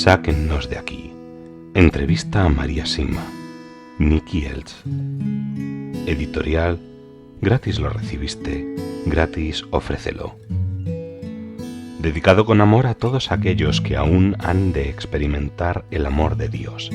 Sáquennos de aquí. Entrevista a María Sima. Nicky Elts. Editorial. Gratis lo recibiste, gratis ofrécelo. Dedicado con amor a todos aquellos que aún han de experimentar el amor de Dios.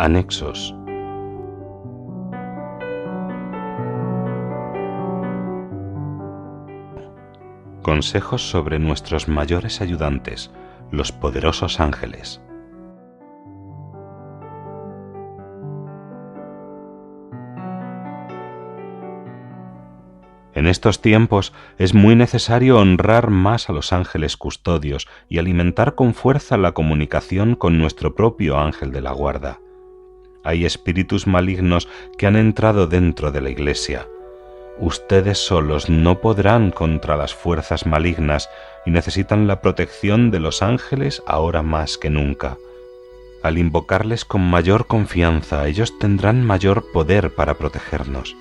Anexos. Consejos sobre nuestros mayores ayudantes, los poderosos ángeles. En estos tiempos es muy necesario honrar más a los ángeles custodios y alimentar con fuerza la comunicación con nuestro propio ángel de la guarda. Hay espíritus malignos que han entrado dentro de la Iglesia. Ustedes solos no podrán contra las fuerzas malignas y necesitan la protección de los ángeles ahora más que nunca. Al invocarles con mayor confianza, ellos tendrán mayor poder para protegernos.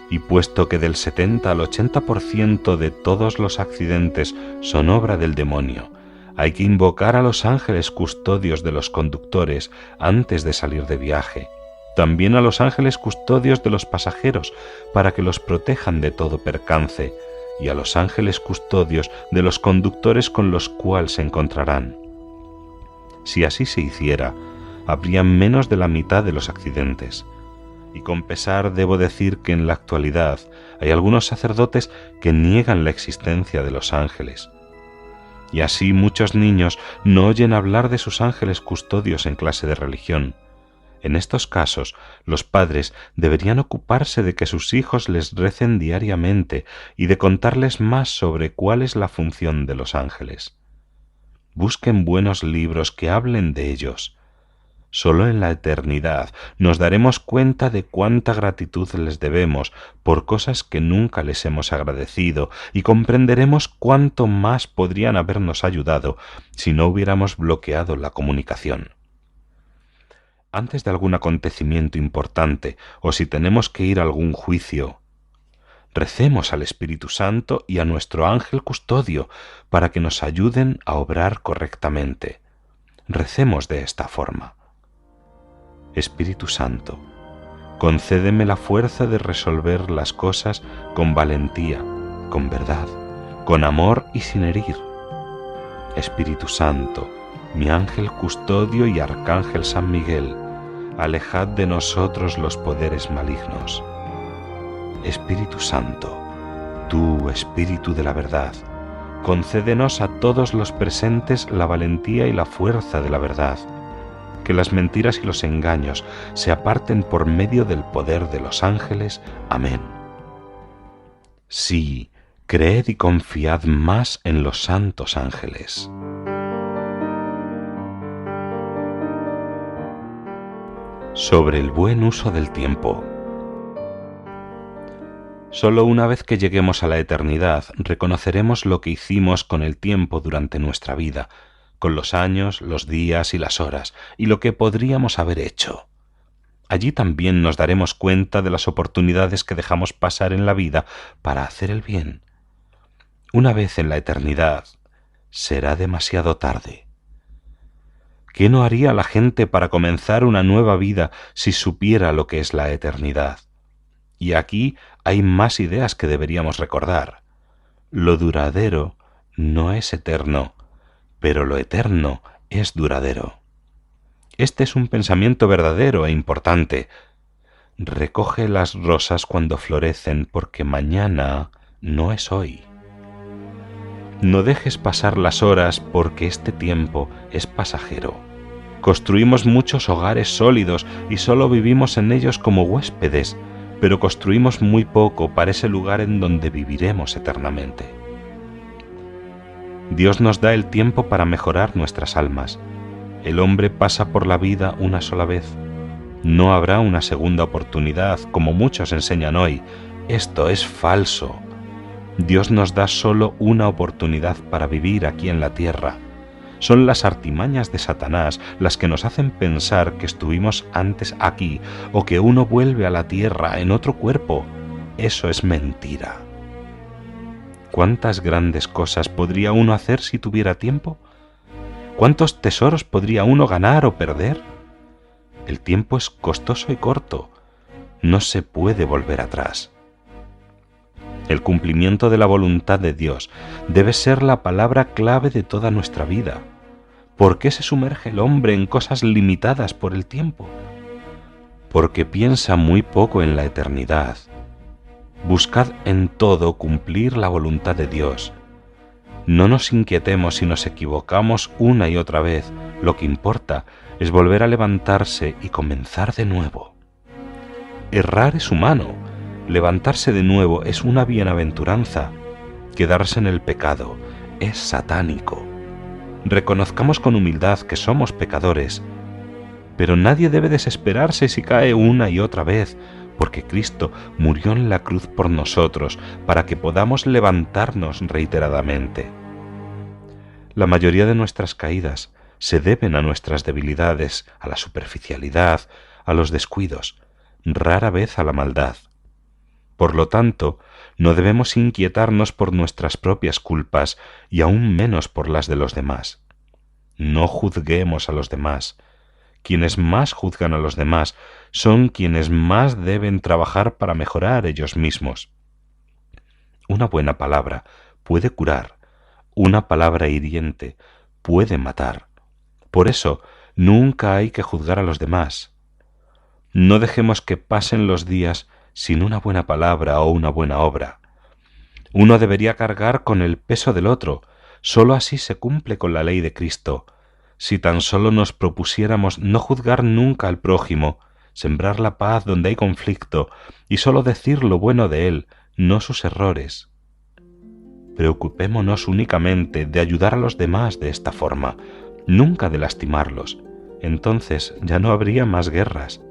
Y puesto que del 70 al 80% de todos los accidentes son obra del demonio, hay que invocar a los ángeles custodios de los conductores antes de salir de viaje. También a los ángeles custodios de los pasajeros para que los protejan de todo percance, y a los ángeles custodios de los conductores con los cuales se encontrarán. Si así se hiciera, habría menos de la mitad de los accidentes. Y con pesar debo decir que en la actualidad hay algunos sacerdotes que niegan la existencia de los ángeles. Y así muchos niños no oyen hablar de sus ángeles custodios en clase de religión. En estos casos, los padres deberían ocuparse de que sus hijos les recen diariamente y de contarles más sobre cuál es la función de los ángeles. Busquen buenos libros que hablen de ellos. Solo en la eternidad nos daremos cuenta de cuánta gratitud les debemos por cosas que nunca les hemos agradecido y comprenderemos cuánto más podrían habernos ayudado si no hubiéramos bloqueado la comunicación. Antes de algún acontecimiento importante o si tenemos que ir a algún juicio, recemos al Espíritu Santo y a nuestro ángel custodio para que nos ayuden a obrar correctamente. Recemos de esta forma. Espíritu Santo, concédeme la fuerza de resolver las cosas con valentía, con verdad, con amor y sin herir. Espíritu Santo, mi ángel custodio y arcángel San Miguel, alejad de nosotros los poderes malignos. Espíritu Santo, tú, Espíritu de la verdad, concédenos a todos los presentes la valentía y la fuerza de la verdad, que las mentiras y los engaños se aparten por medio del poder de los ángeles. Amén. Sí, creed y confiad más en los santos ángeles. Sobre el buen uso del tiempo. Solo una vez que lleguemos a la eternidad reconoceremos lo que hicimos con el tiempo durante nuestra vida, con los años, los días y las horas, y lo que podríamos haber hecho. Allí también nos daremos cuenta de las oportunidades que dejamos pasar en la vida para hacer el bien. Una vez en la eternidad, será demasiado tarde. ¿Qué no haría la gente para comenzar una nueva vida si supiera lo que es la eternidad? Y aquí hay más ideas que deberíamos recordar. Lo duradero no es eterno, pero lo eterno es duradero. Este es un pensamiento verdadero e importante. Recoge las rosas cuando florecen, porque mañana no es hoy. No dejes pasar las horas, porque este tiempo es pasajero. Construimos muchos hogares sólidos y solo vivimos en ellos como huéspedes, pero construimos muy poco para ese lugar en donde viviremos eternamente. Dios nos da el tiempo para mejorar nuestras almas. El hombre pasa por la vida una sola vez. No habrá una segunda oportunidad, como muchos enseñan hoy. Esto es falso. Dios nos da solo una oportunidad para vivir aquí en la tierra. Son las artimañas de Satanás las que nos hacen pensar que estuvimos antes aquí o que uno vuelve a la tierra en otro cuerpo. Eso es mentira. ¿Cuántas grandes cosas podría uno hacer si tuviera tiempo? ¿Cuántos tesoros podría uno ganar o perder? El tiempo es costoso y corto. No se puede volver atrás. El cumplimiento de la voluntad de Dios debe ser la palabra clave de toda nuestra vida. ¿Por qué se sumerge el hombre en cosas limitadas por el tiempo? Porque piensa muy poco en la eternidad. Buscad en todo cumplir la voluntad de Dios. No nos inquietemos si nos equivocamos una y otra vez. Lo que importa es volver a levantarse y comenzar de nuevo. Errar es humano. Levantarse de nuevo es una bienaventuranza. Quedarse en el pecado es satánico. Reconozcamos con humildad que somos pecadores, pero nadie debe desesperarse si cae una y otra vez, porque Cristo murió en la cruz por nosotros para que podamos levantarnos reiteradamente. La mayoría de nuestras caídas se deben a nuestras debilidades, a la superficialidad, a los descuidos, rara vez a la maldad. Por lo tanto, no debemos inquietarnos por nuestras propias culpas y aún menos por las de los demás. No juzguemos a los demás. Quienes más juzgan a los demás son quienes más deben trabajar para mejorar ellos mismos. Una buena palabra puede curar, una palabra hiriente puede matar. Por eso, nunca hay que juzgar a los demás. No dejemos que pasen los días sin una buena palabra o una buena obra. Uno debería cargar con el peso del otro, sólo así se cumple con la ley de Cristo. Si tan solo nos propusiéramos no juzgar nunca al prójimo, sembrar la paz donde hay conflicto y sólo decir lo bueno de él, no sus errores. Preocupémonos únicamente de ayudar a los demás de esta forma, nunca de lastimarlos. Entonces ya no habría más guerras.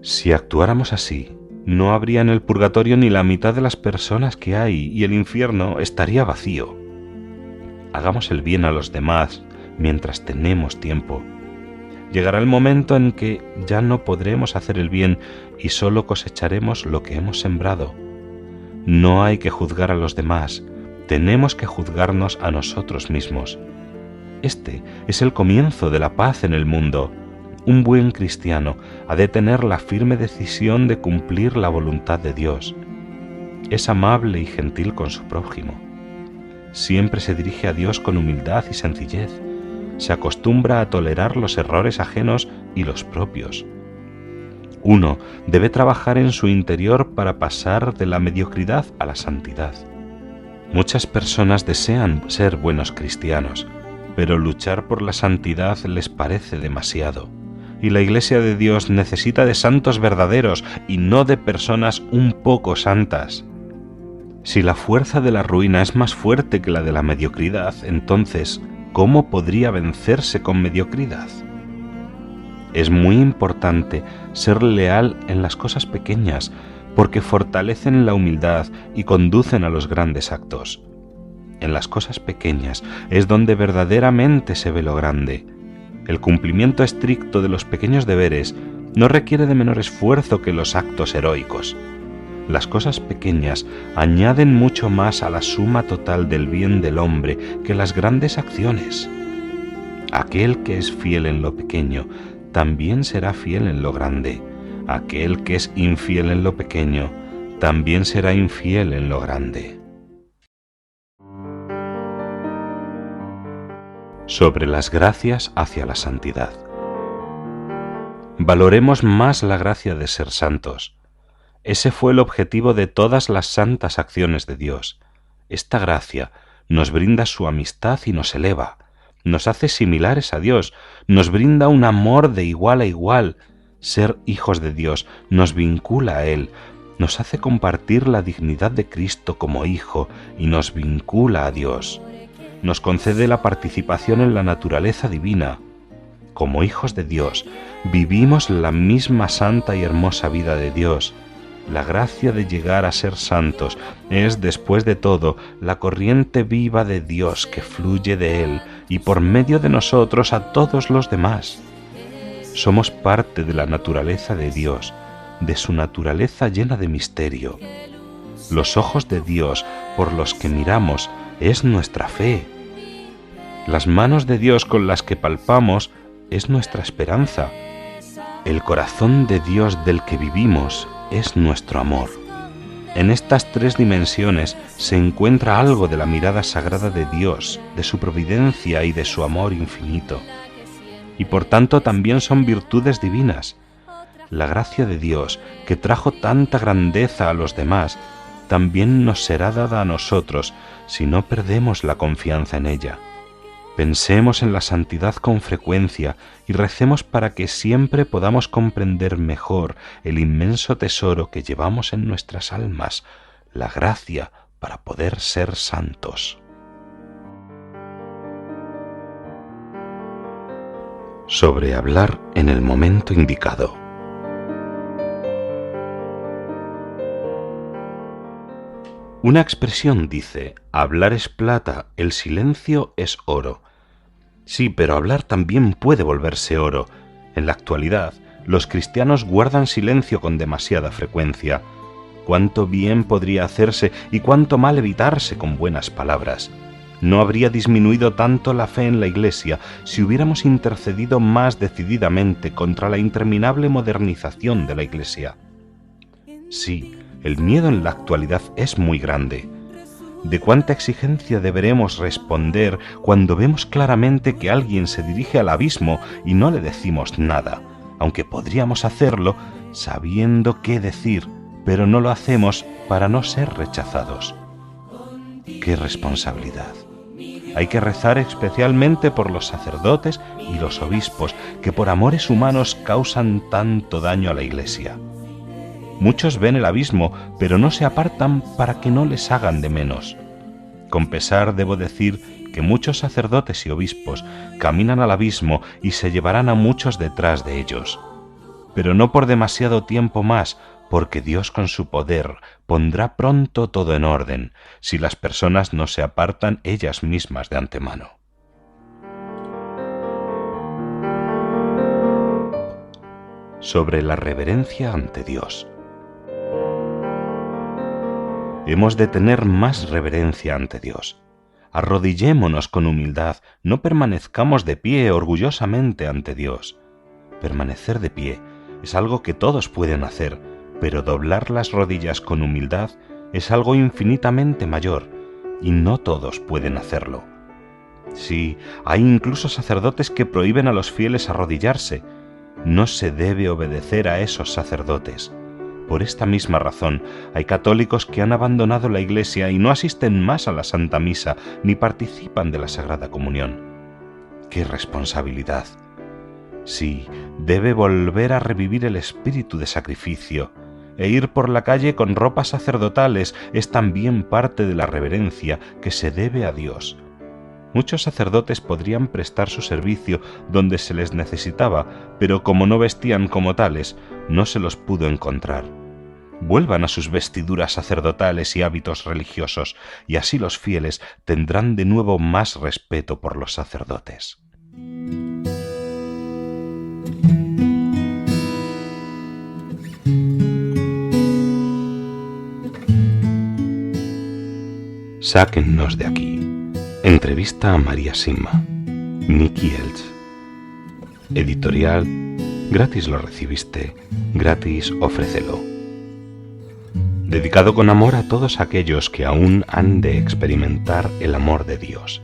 Si actuáramos así, no habría en el purgatorio ni la mitad de las personas que hay y el infierno estaría vacío. Hagamos el bien a los demás mientras tenemos tiempo. Llegará el momento en que ya no podremos hacer el bien y solo cosecharemos lo que hemos sembrado. No hay que juzgar a los demás, tenemos que juzgarnos a nosotros mismos. Este es el comienzo de la paz en el mundo. Un buen cristiano ha de tener la firme decisión de cumplir la voluntad de Dios. Es amable y gentil con su prójimo. Siempre se dirige a Dios con humildad y sencillez. Se acostumbra a tolerar los errores ajenos y los propios. Uno debe trabajar en su interior para pasar de la mediocridad a la santidad. Muchas personas desean ser buenos cristianos, pero luchar por la santidad les parece demasiado. Y la Iglesia de Dios necesita de santos verdaderos y no de personas un poco santas. Si la fuerza de la ruina es más fuerte que la de la mediocridad, entonces, ¿cómo podría vencerse con mediocridad? Es muy importante ser leal en las cosas pequeñas, porque fortalecen la humildad y conducen a los grandes actos. En las cosas pequeñas es donde verdaderamente se ve lo grande. El cumplimiento estricto de los pequeños deberes no requiere de menor esfuerzo que los actos heroicos. Las cosas pequeñas añaden mucho más a la suma total del bien del hombre que las grandes acciones. Aquel que es fiel en lo pequeño también será fiel en lo grande. Aquel que es infiel en lo pequeño también será infiel en lo grande. Sobre las gracias hacia la santidad. Valoremos más la gracia de ser santos. Ese fue el objetivo de todas las santas acciones de Dios. Esta gracia nos brinda su amistad y nos eleva, nos hace similares a Dios, nos brinda un amor de igual a igual. Ser hijos de Dios nos vincula a Él, nos hace compartir la dignidad de Cristo como Hijo y nos vincula a Dios. Nos concede la participación en la naturaleza divina. Como hijos de Dios, vivimos la misma santa y hermosa vida de Dios. la gracia de llegar a ser santos es, después de todo, la corriente viva de Dios que fluye de Él y por medio de nosotros a todos los demás. Somos parte de la naturaleza de Dios, de su naturaleza llena de misterio. Los ojos de Dios por los que miramos es nuestra fe. Las manos de Dios con las que palpamos es nuestra esperanza. El corazón de Dios del que vivimos es nuestro amor. En estas tres dimensiones se encuentra algo de la mirada sagrada de Dios, de su providencia y de su amor infinito. Y por tanto también son virtudes divinas. La gracia de Dios, que trajo tanta grandeza a los demás, también nos será dada a nosotros si no perdemos la confianza en ella. Pensemos en la santidad con frecuencia y recemos para que siempre podamos comprender mejor el inmenso tesoro que llevamos en nuestras almas, la gracia para poder ser santos. Sobre hablar en el momento indicado. Una expresión dice: hablar es plata, el silencio es oro. Sí, pero hablar también puede volverse oro. En la actualidad, los cristianos guardan silencio con demasiada frecuencia. Cuánto bien podría hacerse y cuánto mal evitarse con buenas palabras. No habría disminuido tanto la fe en la Iglesia si hubiéramos intercedido más decididamente contra la interminable modernización de la Iglesia. Sí, el miedo en la actualidad es muy grande. ¿De cuánta exigencia deberemos responder cuando vemos claramente que alguien se dirige al abismo y no le decimos nada, aunque podríamos hacerlo sabiendo qué decir, pero no lo hacemos para no ser rechazados? ¡Qué responsabilidad! Hay que rezar especialmente por los sacerdotes y los obispos que por amores humanos causan tanto daño a la Iglesia. Muchos ven el abismo, pero no se apartan para que no les hagan de menos. Con pesar debo decir que muchos sacerdotes y obispos caminan al abismo y se llevarán a muchos detrás de ellos. Pero no por demasiado tiempo más, porque Dios con su poder pondrá pronto todo en orden, si las personas no se apartan ellas mismas de antemano. Sobre la reverencia ante Dios. Hemos de tener más reverencia ante Dios. Arrodillémonos con humildad, no permanezcamos de pie orgullosamente ante Dios. Permanecer de pie es algo que todos pueden hacer, pero doblar las rodillas con humildad es algo infinitamente mayor, y no todos pueden hacerlo. Sí, hay incluso sacerdotes que prohíben a los fieles arrodillarse. No se debe obedecer a esos sacerdotes. Por esta misma razón, hay católicos que han abandonado la Iglesia y no asisten más a la Santa Misa ni participan de la Sagrada Comunión. ¡Qué responsabilidad! Sí, debe volver a revivir el espíritu de sacrificio, e ir por la calle con ropas sacerdotales es también parte de la reverencia que se debe a Dios. Muchos sacerdotes podrían prestar su servicio donde se les necesitaba, pero como no vestían como tales, no se los pudo encontrar. Vuelvan a sus vestiduras sacerdotales y hábitos religiosos, y así los fieles tendrán de nuevo más respeto por los sacerdotes. Sáquennos de aquí. Entrevista a María Simma. Nicky Elch. Editorial. Gratis lo recibiste, gratis ofrécelo. Dedicado con amor a todos aquellos que aún han de experimentar el amor de Dios.